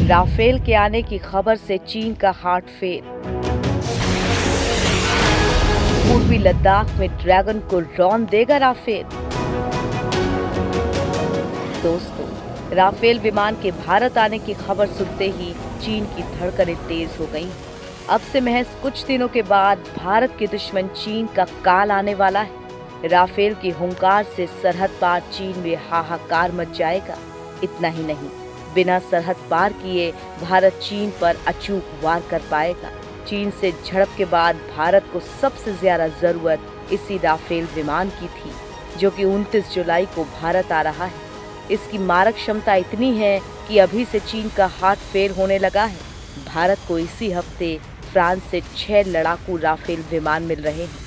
Rafale के आने की खबर से चीन का हार्ट फेल। पूर्वी लद्दाख में ड्रैगन को रौंद देगा राफेल। दोस्तों, राफेल विमान के भारत आने की खबर सुनते ही चीन की धड़कनें तेज हो गईं। अब से महज कुछ दिनों के बाद भारत के दुश्मन चीन का काल आने वाला है। राफेल की हुंकार से सरहद पार चीन में हाहाकार मच जाएगा। इतना ही नहीं, बिना सरहद पार किए भारत चीन पर अचूक वार कर पाएगा। चीन से झड़प के बाद भारत को सबसे ज्यादा जरूरत इसी राफेल विमान की थी, जो कि 29 जुलाई को भारत आ रहा है। इसकी मारक क्षमता इतनी है कि अभी से चीन का हार्ट फेल होने लगा है। भारत को इसी हफ्ते फ्रांस से 6 लड़ाकू राफेल विमान मिल रहे हैं।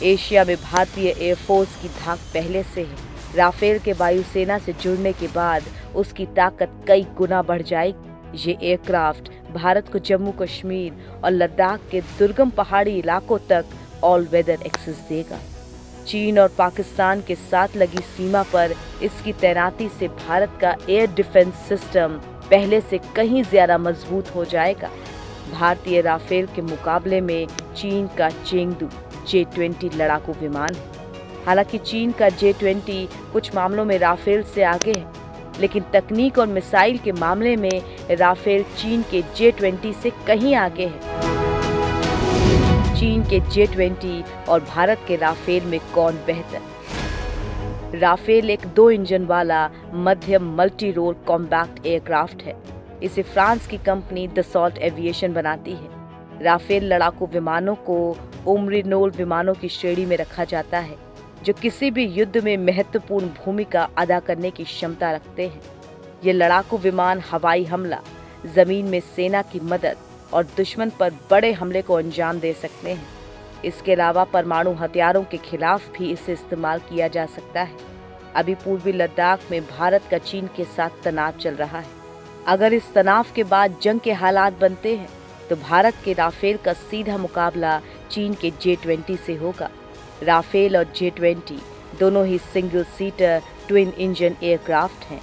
एशिया में भारतीय एयरफोर्स की धाक पहले से है। राफेल के वायुसेना से जुड़ने के बाद उसकी ताकत कई गुना बढ़ जाएगी। ये एयरक्राफ्ट भारत को जम्मू कश्मीर और लद्दाख के दुर्गम पहाड़ी इलाकों तक ऑल वेदर एक्सेस देगा। चीन और पाकिस्तान के साथ लगी सीमा पर इसकी तैनाती से भारत का एयर डिफेंस सिस्टम पहले से कहीं ज्यादा मजबूत हो जाएगा। भारतीय राफेल के मुकाबले में चीन का चेंगडू J-20 लड़ाकू विमान है। हालांकि चीन का J-20 कुछ मामलों में राफेल से आगे है, लेकिन तकनीक और मिसाइल के मामले में राफेल चीन के J-20 से कहीं आगे है। चीन के J-20 और भारत के राफेल में कौन बेहतर? राफेल एक 2 इंजन वाला मध्यम मल्टी रोल कॉम्पैक्ट एयरक्राफ्ट है। इसे फ्रांस की कंपनी दसॉल्ट एविएशन बनाती है। राफेल लड़ाकू विमानों को ओमरिनोल विमानों की श्रेणी में रखा जाता है, जो किसी भी युद्ध में महत्वपूर्ण भूमिका अदा करने की क्षमता रखते हैं। ये लड़ाकू विमान हवाई हमला, जमीन में सेना की मदद और दुश्मन पर बड़े हमले को अंजाम दे सकते हैं। इसके अलावा परमाणु हथियारों के खिलाफ भी इसे इस्तेमाल किया जा सकता है। अभी पूर्वी लद्दाख में भारत का चीन के साथ तनाव चल रहा है। अगर इस तनाव के बाद जंग के हालात बनते हैं तो भारत के राफेल का सीधा मुकाबला चीन के J-20 से होगा। राफेल और J-20 दोनों ही single seater twin engine aircraft हैं।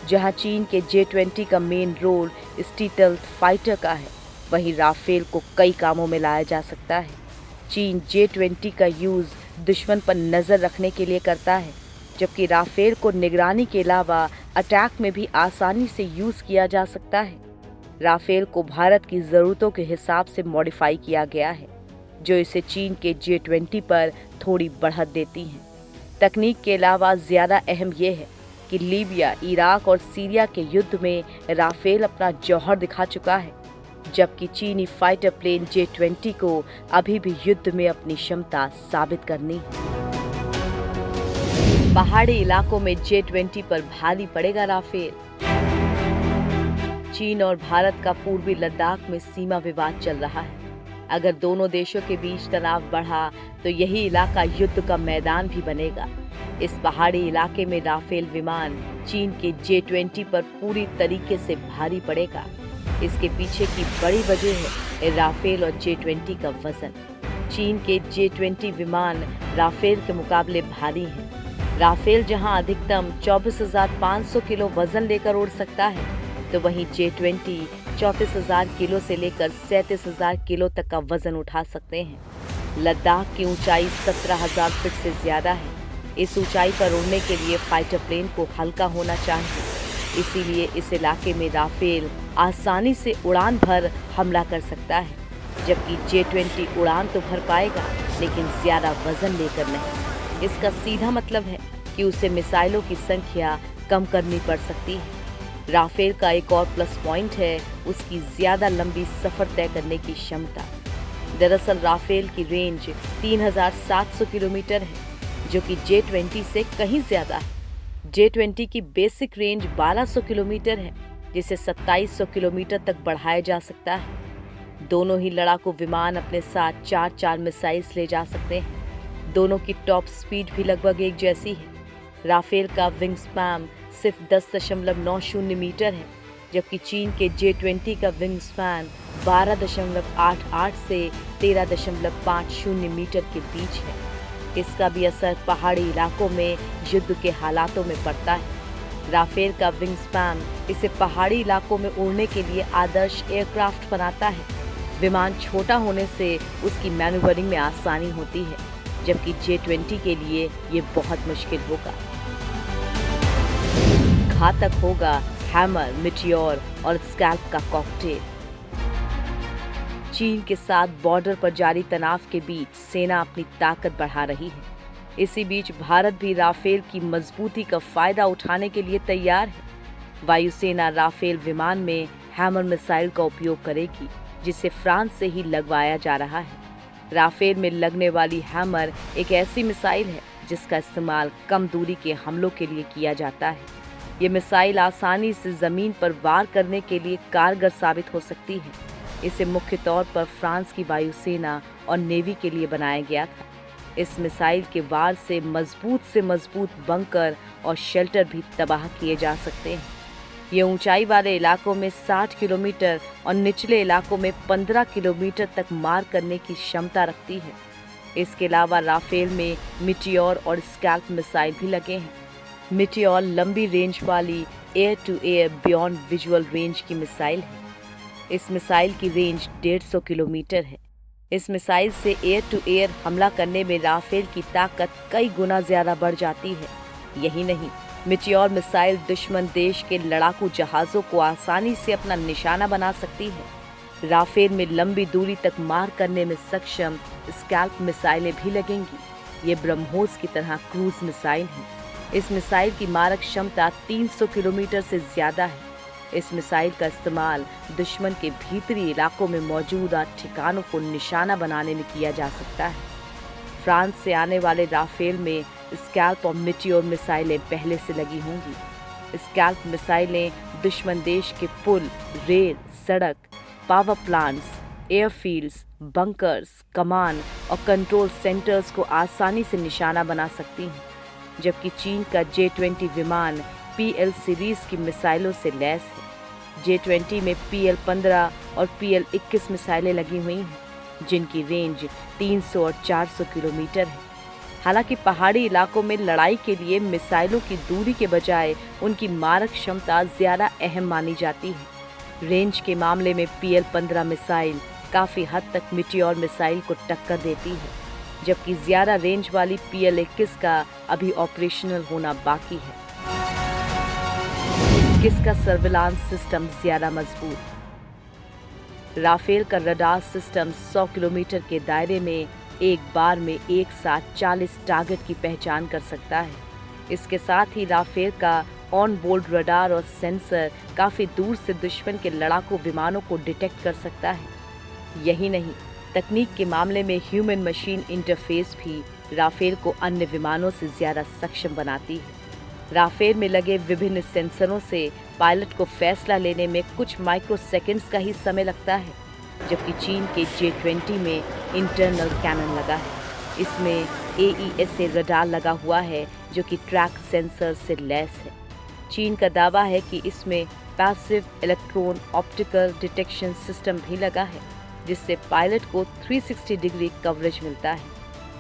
जहां चीन के J-20 का मेन रोल स्टील्थ फाइटर का है, वहीं राफेल को कई कामों में लाया जा सकता है। चीन J-20 का यूज दुश्मन पर नजर रखने के लिए करता है, जबकि राफेल को निगरानी के अलावा अटैक में भी आसानी से यूज किया जा सकता है। राफेल को भारत की जरूरतों के हिसाब से मॉडिफाई किया गया है, जो इसे चीन के J-20 पर थोड़ी बढ़त देती हैं। तकनीक के अलावा ज्यादा अहम यह है कि लीबिया, इराक और सीरिया के युद्ध में राफेल अपना जौहर दिखा चुका है, जबकि चीनी फाइटर प्लेन J-20 को अभी भी युद्ध में अपनी क्षमता साबित करनी है। पहाड़ी इलाकों में J-20 पर भारी पड़ेगा राफेल। चीन और भारत का पूर्वी लद्दाख में सीमा विवाद चल रहा है। अगर दोनों देशों के बीच तनाव बढ़ा तो यही इलाका युद्ध का मैदान भी बनेगा। इस पहाड़ी इलाके में राफेल विमान चीन के J-20 पर पूरी तरीके से भारी पड़ेगा। इसके पीछे की बड़ी वजह है राफेल और J-20 का वजन। चीन के J-20 विमान राफेल के मुकाबले भारी हैं। राफेल जहां अधिकतम 24,500 किलो वजन लेकर उड़ सकता है, तो वहीं J-20 34,000 किलो से लेकर 37,000 किलो तक का वजन उठा सकते हैं। लद्दाख की ऊंचाई 17,000 फीट से ज्यादा है। इस ऊंचाई पर उड़ने के लिए फाइटर प्लेन को हल्का होना चाहिए, इसीलिए इस इलाके में राफेल आसानी से उड़ान भर हमला कर सकता है, जबकि J-20 उड़ान तो भर पाएगा लेकिन ज्यादा वजन लेकर नहीं। इसका सीधा मतलब है कि उसे मिसाइलों की संख्या कम करनी पड़ सकती है। राफेल का एक और प्लस पॉइंट है उसकी ज्यादा लंबी सफर तय करने की क्षमता। दरअसल राफेल की रेंज 3,700 किलोमीटर है, जो कि J-20 से कहीं ज्यादा है। J-20 की बेसिक रेंज 1,200 किलोमीटर है, जिसे 2,700 किलोमीटर तक बढ़ाया जा सकता है। दोनों ही लड़ाकू विमान अपने साथ 4 मिसाइल्स ले जा सकते हैं। दोनों की टॉप स्पीड भी लगभग एक जैसी है। राफेल का विंग स्पैन सिर्फ 10.90 मीटर है, जबकि चीन के J-20 का विंग स्पैन 12.88 से 13.50 मीटर के बीच है। इसका भी असर पहाड़ी इलाकों में युद्ध के हालातों में पड़ता है। राफेल का विंग स्पैन इसे पहाड़ी इलाकों में उड़ने के लिए आदर्श एयरक्राफ्ट बनाता है। विमान छोटा होने से उसकी मैन्यूवरिंग में आसानी होती है, जबकि J-20 के लिए ये बहुत मुश्किल होगा। घातक होगा हैमर, मिटियोर और स्कैल्प का कॉकटेल। चीन के साथ बॉर्डर पर जारी तनाव के बीच सेना अपनी ताकत बढ़ा रही है। इसी बीच भारत भी राफेल की मजबूती का फायदा उठाने के लिए तैयार है। वायुसेना राफेल विमान में हैमर मिसाइल का उपयोग करेगी, जिसे फ्रांस से ही लगवाया जा रहा है। राफेल में लगने वाली हैमर एक ऐसी मिसाइल है जिसका इस्तेमाल कम दूरी के हमलों के लिए किया जाता है। ये मिसाइल आसानी से जमीन पर वार करने के लिए कारगर साबित हो सकती है। इसे मुख्य तौर पर फ्रांस की वायुसेना और नेवी के लिए बनाया गया था। इस मिसाइल के वार से मजबूत बंकर और शेल्टर भी तबाह किए जा सकते हैं। ये ऊंचाई वाले इलाकों में 60 किलोमीटर और निचले इलाकों में 15 किलोमीटर तक मार करने की क्षमता रखती है। इसके अलावा राफेल में मिटियोर और स्कैल्प मिसाइल भी लगे हैं। मिटियोर लंबी रेंज वाली air to air beyond visual range की मिसाइल है। इस मिसाइल की रेंज 150 किलोमीटर है। इस मिसाइल से एयर टू एयर हमला करने में राफेल की ताकत कई गुना ज्यादा बढ़ जाती है। यही नहीं, मिटियोर मिसाइल दुश्मन देश के लड़ाकू जहाजों को आसानी से अपना निशाना बना सकती है। राफेल में लंबी दूरी तक मार करने में सक्षम स्कैल्प मिसाइलें भी लगेंगी। ये ब्रह्मोस की तरह क्रूज मिसाइल है। इस मिसाइल की मारक क्षमता 300 किलोमीटर से ज्यादा है। इस मिसाइल का इस्तेमाल दुश्मन के भीतरी इलाकों में मौजूदा ठिकानों को निशाना बनाने में किया जा सकता है। फ्रांस से आने वाले राफेल में स्कैल्प और मिटियोर मिसाइलें पहले से लगी होंगी। स्कैल्प मिसाइलें दुश्मन देश के पुल, रेल, सड़क, पावर प्लांट्स, एयरफील्ड्स, बंकर्स, कमान और कंट्रोल सेंटर्स को आसानी से निशाना बना सकती हैं। जबकि चीन का J-20 विमान PL सीरीज की मिसाइलों से लैस है। J-20 में PL-15 और PL-21 मिसाइलें लगी हुई हैं, जिनकी रेंज 300 और 400 किलोमीटर है। हालांकि पहाड़ी इलाकों में लड़ाई के लिए मिसाइलों की दूरी के बजाय उनकी मारक क्षमता ज्यादा अहम मानी जाती है। रेंज के मामले में PL-15 मिसाइल काफी हद तक मिटियोर मिसाइल को टक्कर देती है, जबकि ज्यादा रेंज वाली PL-21 का अभी ऑपरेशनल होना बाकी है। किसका सर्विलांस सिस्टम ज्यादा मजबूत? राफेल का रडार सिस्टम 100 किलोमीटर के दायरे में एक बार में एक साथ 40 टारगेट की पहचान कर सकता है। इसके साथ ही राफेल का ऑन बोर्ड रडार और सेंसर काफी दूर से दुश्मन के लड़ाकू विमानों को डिटेक्ट कर सकता है। यही नहीं, तकनीक के मामले में ह्यूमन मशीन इंटरफेस भी राफेल को अन्य विमानों से ज्यादा सक्षम बनाती है। राफेल में लगे विभिन्न सेंसरों से पायलट को फैसला लेने में कुछ माइक्रो सेकेंड्स का ही समय लगता है, जबकि चीन के J-20 में इंटरनल कैनन लगा है। इसमें AESA रडार लगा हुआ है, जो कि ट्रैक सेंसर से लैस है। चीन का दावा है कि इसमें passive electron optical detection system भी लगा है, जिससे पायलट को 360 डिग्री कवरेज मिलता है।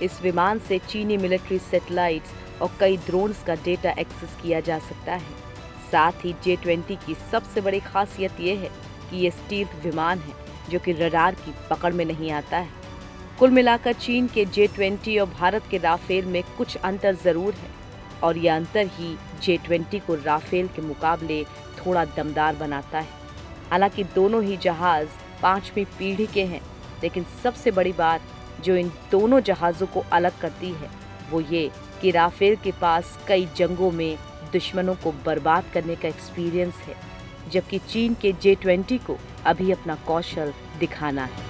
इस विमान से चीनी मिलिट्री सैटेलाइट्स और कई ड्रोन्स का डेटा एक्सेस किया जा सकता है। साथ ही J-20 की सबसे बड़ी खासियत ये है कि ये स्टील्थ विमान है, जो कि रडार की पकड़ में नहीं आता है। कुल मिलाकर चीन के J-20 और भारत के राफेल में कुछ अंतर जरूर है, और यह अंतर ही J-20 को राफेल के मुकाबले थोड़ा दमदार बनाता है। हालांकि दोनों ही जहाज 5वीं पीढ़ी के हैं, लेकिन सबसे बड़ी बात जो इन दोनों जहाज़ों को अलग करती है वो ये कि राफेल के पास कई जंगों में दुश्मनों को बर्बाद करने का एक्सपीरियंस है, जबकि चीन के J-20 को अभी अपना कौशल दिखाना है।